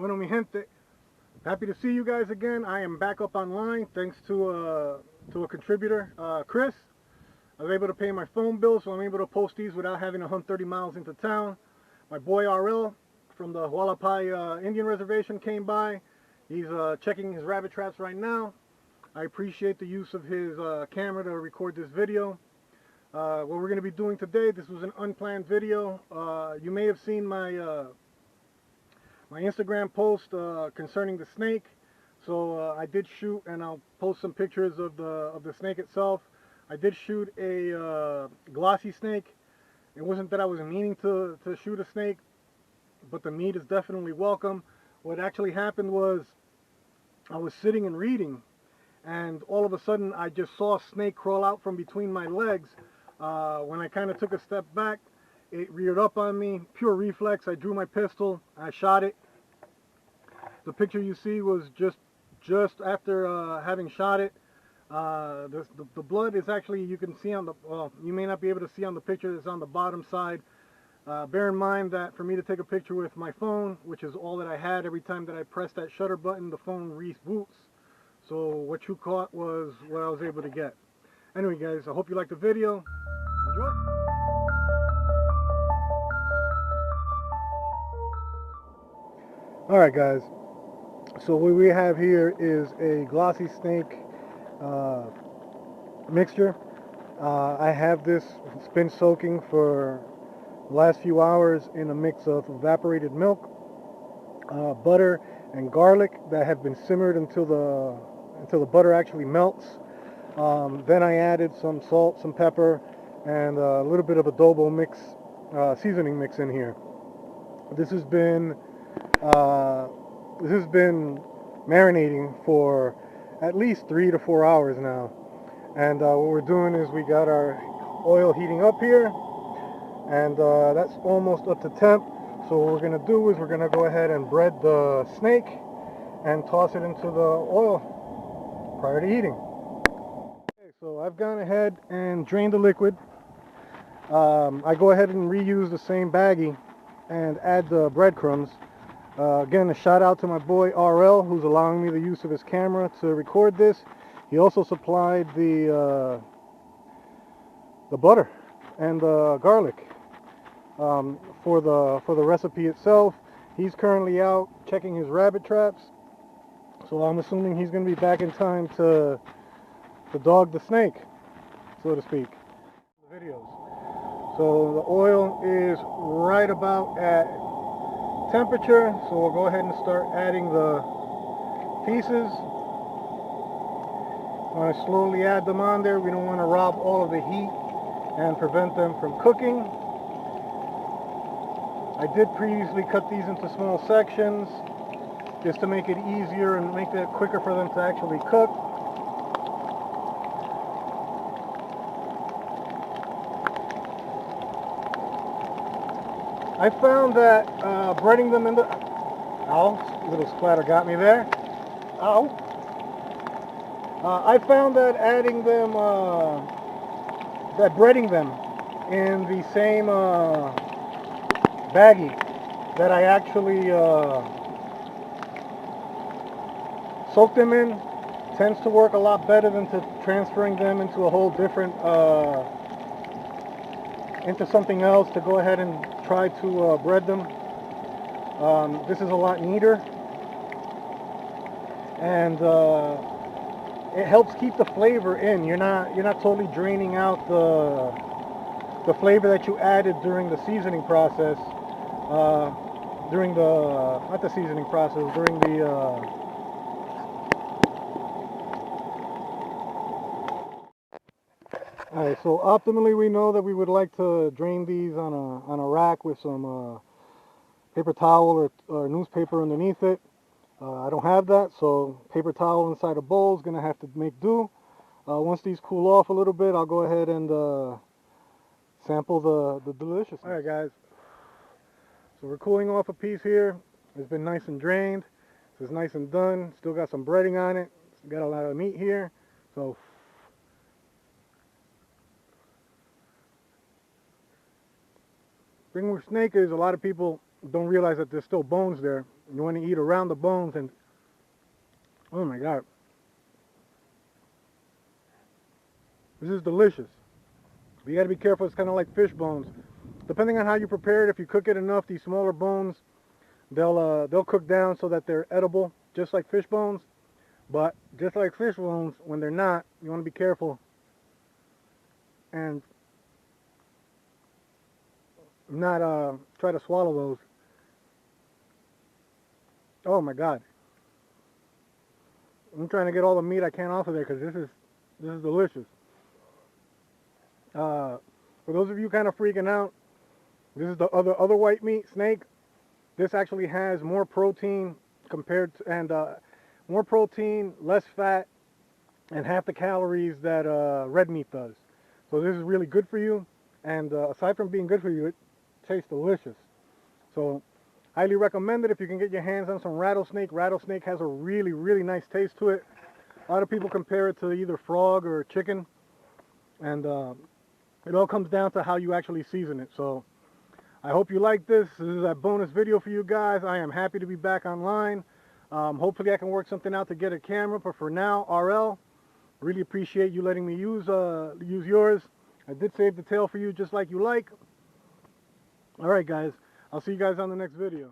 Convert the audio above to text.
Bueno, mi gente, happy to see you guys again. I am back up online thanks to a contributor, Chris. I was able to pay my phone bill, so I'm able to post these without having to hunt 30 miles into town. My boy RL from the Hualapai Indian Reservation came by. He's checking his rabbit traps right now. I appreciate the use of his camera to record this video. What we're going to be doing today, this was an unplanned video. You may have seen my my Instagram post concerning the snake. So I did shoot, and I'll post some pictures of the snake itself. I did shoot a glossy snake. It wasn't that I was meaning to shoot a snake, but the meat is definitely welcome. What actually happened was I was sitting and reading, and all of a sudden I just saw a snake crawl out from between my legs. When I kind of took a step back, it reared up on me. Pure reflex. I drew my pistol. I shot it. The picture you see was just after having shot it. The blood is actually, you can see on the, well, you may not be able to see on the picture, it's on the bottom side. Bear in mind that for me to take a picture with my phone, which is all that I had, every time that I press that shutter button, the phone reboots. So what you caught was what I was able to get. Anyway guys, I hope you liked the video. Enjoy. Alright guys, so what we have here is a glossy snake mixture. I have this, it's been soaking for the last few hours in a mix of evaporated milk, butter, and garlic that have been simmered until the butter actually melts. Then I added some salt, some pepper, and a little bit of adobo mix, seasoning mix in here. This has been marinating for at least 3 to 4 hours now. And what we're doing is we got our oil heating up here, and that's almost up to temp. So what we're going to do is we're going to go ahead and bread the snake and toss it into the oil prior to eating. Okay, so I've gone ahead and drained the liquid. I go ahead and reuse the same baggie and add the breadcrumbs. Again, a shout out to my boy RL, who's allowing me the use of his camera to record this. He also supplied the butter and the garlic for the recipe itself. He's currently out checking his rabbit traps, so I'm assuming he's going to be back in time to dog the snake, so to speak. The videos. So the oil is right about at temperature, so we'll go ahead and start adding the pieces. I want to slowly add them on there. We don't want to rob all of the heat and prevent them from cooking. I did previously cut these into small sections just to make it easier and make it quicker for them to actually cook. I found that breading them in the... Ow, a little splatter got me there. Ow. I found that adding them, that breading them in the same baggie that I actually soaked them in tends to work a lot better than transferring them into a whole different, into something else to go ahead and try to bread them. This is a lot neater, and it helps keep the flavor in. You're not totally draining out the flavor that you added during the seasoning process. During the not the seasoning process, during the all right. So optimally, we know that we would like to drain these on a rack with some paper towel or newspaper underneath it. I don't have that, so paper towel inside a bowl is going to have to make do. Once these cool off a little bit, I'll go ahead and sample the deliciousness. Alright guys, so we're cooling off a piece here. It's been nice and drained. This is nice and done. Still got some breading on it. Got a lot of meat here. So thing with snake is a lot of people don't realize that there's still bones there. You want to eat around the bones, and oh my God, this is delicious. But you got to be careful. It's kind of like fish bones. Depending on how you prepare it, if you cook it enough, these smaller bones, they'll cook down so that they're edible, just like fish bones. But just like fish bones, when they're not, you want to be careful and not try to swallow those. Oh my God. I'm trying to get all the meat I can off of there because this is delicious. For those of you kind of freaking out, this is the other white meat, snake. This actually has more protein compared to, and more protein, less fat, and half the calories that red meat does. So this is really good for you, and aside from being good for you, it tastes delicious. So highly recommend it if you can get your hands on some rattlesnake. Rattlesnake has a really, really nice taste to it. A lot of people compare it to either frog or chicken, and it all comes down to how you actually season it. So I hope you like this. This is a bonus video for you guys. I am happy to be back online. Hopefully I can work something out to get a camera, but for now, RL, really appreciate you letting me use yours. I did save the tail for you just like you like. All right, guys. I'll see you guys on the next video.